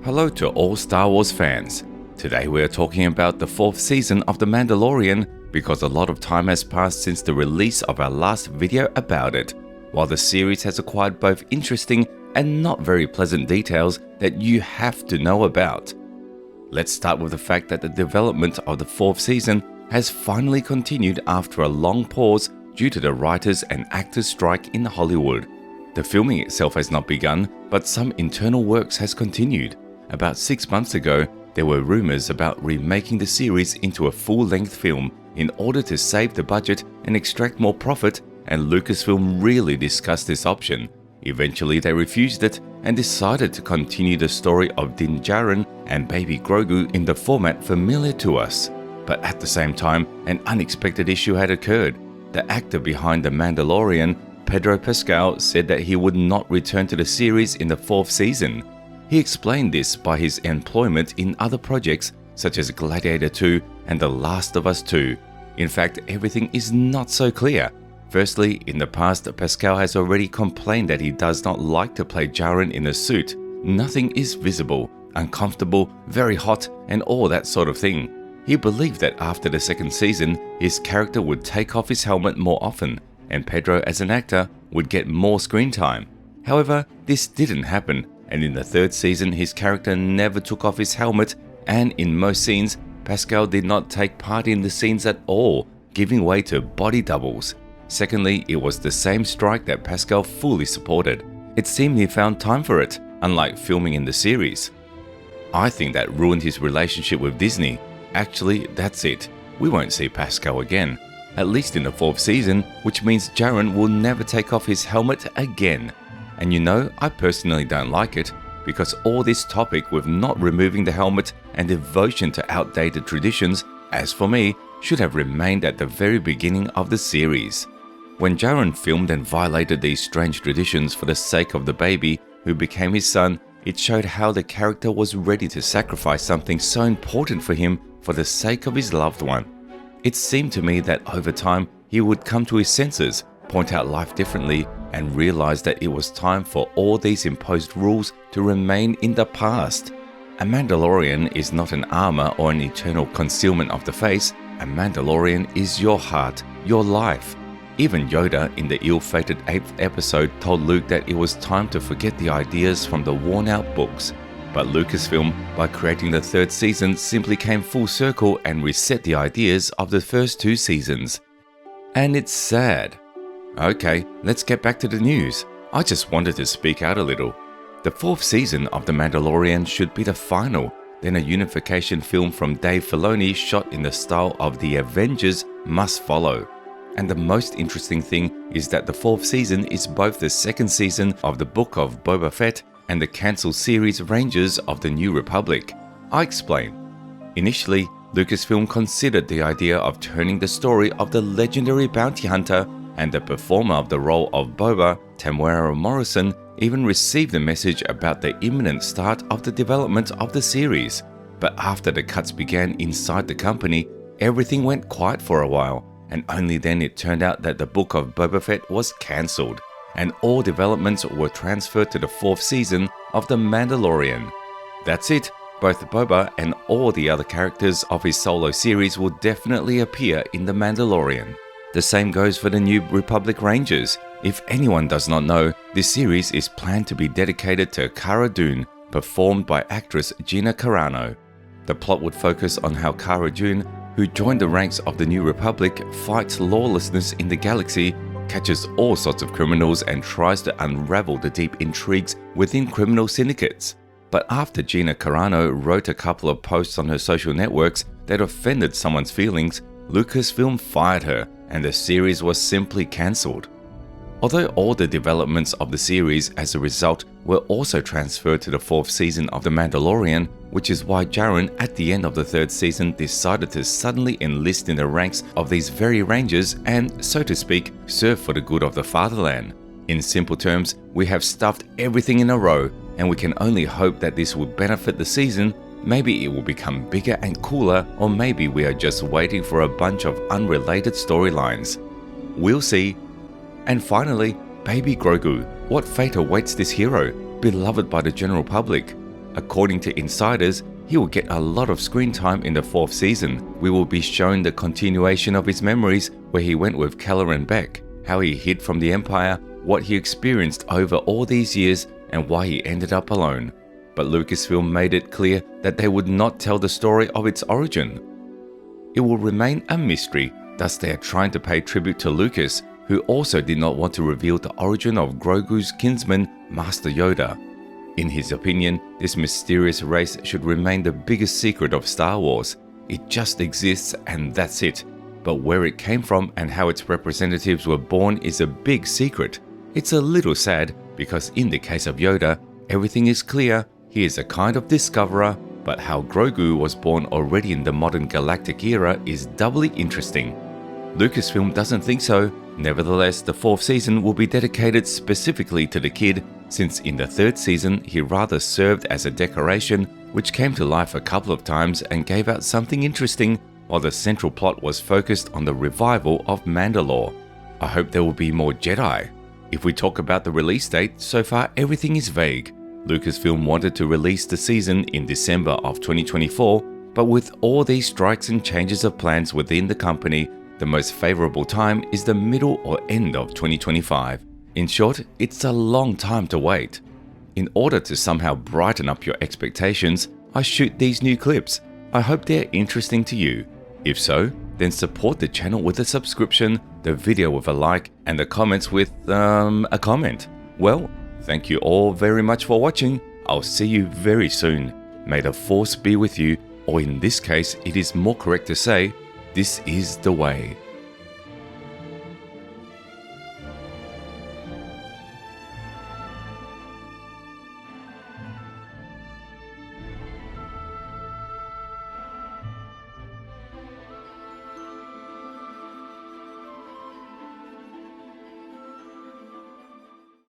Hello to all Star Wars fans. Today we are talking about the 4th season of The Mandalorian because a lot of time has passed since the release of our last video about it, while the series has acquired both interesting and not very pleasant details that you have to know about. Let's start with the fact that the development of the 4th season has finally continued after a long pause due to the writers and actors strike in Hollywood. The filming itself has not begun, but some internal works has continued. About 6 months ago, there were rumors about remaking the series into a full-length film in order to save the budget and extract more profit, and Lucasfilm really discussed this option. Eventually they refused it and decided to continue the story of Din Djarin and baby Grogu in the format familiar to us. But at the same time, an unexpected issue had occurred. The actor behind The Mandalorian, Pedro Pascal, said that he would not return to the series in the 4th season. He explained this by his employment in other projects such as Gladiator 2 and The Last of Us 2. In fact, everything is not so clear. Firstly, in the past, Pascal has already complained that he does not like to play Djarin in a suit. Nothing is visible, uncomfortable, very hot, and all that sort of thing. He believed that after the 2nd season, his character would take off his helmet more often, and Pedro as an actor would get more screen time. However, this didn't happen, and in the 3rd season his character never took off his helmet, and in most scenes, Pascal did not take part in the scenes at all, giving way to body doubles. Secondly, it was the same strike that Pascal fully supported. It seemed he found time for it, unlike filming in the series. I think that ruined his relationship with Disney. Actually, that's it. We won't see Pascal again, at least in the 4th season, which means Djarin will never take off his helmet again. And you know, I personally don't like it, because all this topic with not removing the helmet and devotion to outdated traditions, as for me, should have remained at the very beginning of the series. When Djarin filmed and violated these strange traditions for the sake of the baby who became his son, it showed how the character was ready to sacrifice something so important for him for the sake of his loved one. It seemed to me that over time he would come to his senses, point out life differently, and realize that it was time for all these imposed rules to remain in the past. A Mandalorian is not an armor or an eternal concealment of the face. A Mandalorian is your heart, your life. Even Yoda in the ill-fated 8th episode told Luke that it was time to forget the ideas from the worn-out books. But Lucasfilm, by creating the 3rd season, simply came full circle and reset the ideas of the first 2 seasons. And it's sad. Okay, let's get back to the news. I just wanted to speak out a little. The 4th season of The Mandalorian should be the final, then a unification film from Dave Filoni shot in the style of The Avengers must follow. And the most interesting thing is that the 4th season is both the 2nd season of the Book of Boba Fett and the cancelled series Rangers of the New Republic. I explain. Initially, Lucasfilm considered the idea of turning the story of the legendary bounty hunter, and the performer of the role of Boba, Temuera Morrison, even received the message about the imminent start of the development of the series. But after the cuts began inside the company, everything went quiet for a while, and only then it turned out that the Book of Boba Fett was cancelled, and all developments were transferred to the 4th season of The Mandalorian. That's it. Both Boba and all the other characters of his solo series will definitely appear in The Mandalorian. The same goes for the New Republic Rangers. If anyone does not know, this series is planned to be dedicated to Cara Dune, performed by actress Gina Carano. The plot would focus on how Cara Dune, who joined the ranks of the New Republic, fights lawlessness in the galaxy, catches all sorts of criminals, and tries to unravel the deep intrigues within criminal syndicates. But after Gina Carano wrote a couple of posts on her social networks that offended someone's feelings, Lucasfilm fired her, and the series was simply cancelled. Although all the developments of the series as a result were also transferred to the 4th season of The Mandalorian, which is why Djarin at the end of the 3rd season decided to suddenly enlist in the ranks of these very Rangers and, so to speak, serve for the good of the fatherland. In simple terms, we have stuffed everything in a row, and we can only hope that this will benefit the season. Maybe it will become bigger and cooler, or maybe we are just waiting for a bunch of unrelated storylines. We'll see. And finally, baby Grogu. What fate awaits this hero, beloved by the general public? According to insiders, he will get a lot of screen time in the 4th season. We will be shown the continuation of his memories, where he went with Keller and Beck, how he hid from the Empire, what he experienced over all these years, and why he ended up alone. But Lucasfilm made it clear that they would not tell the story of its origin. It will remain a mystery, thus they are trying to pay tribute to Lucas, who also did not want to reveal the origin of Grogu's kinsman, Master Yoda. In his opinion, this mysterious race should remain the biggest secret of Star Wars. It just exists and that's it. But where it came from and how its representatives were born is a big secret. It's a little sad because in the case of Yoda, everything is clear, he is a kind of discoverer, but how Grogu was born already in the modern galactic era is doubly interesting. Lucasfilm doesn't think so. Nevertheless, the 4th season will be dedicated specifically to the kid, since in the 3rd season he rather served as a decoration which came to life a couple of times and gave out something interesting, while the central plot was focused on the revival of Mandalore. I hope there will be more Jedi. If we talk about the release date, so far everything is vague. Lucasfilm wanted to release the season in December of 2024, but with all these strikes and changes of plans within the company, the most favorable time is the middle or end of 2025. In short, it's a long time to wait. In order to somehow brighten up your expectations, I shoot these new clips. I hope they're interesting to you. If so, then support the channel with a subscription, the video with a like, and the comments with a comment. Well, thank you all very much for watching. I'll see you very soon. May the Force be with you, or in this case, it is more correct to say, this is the way.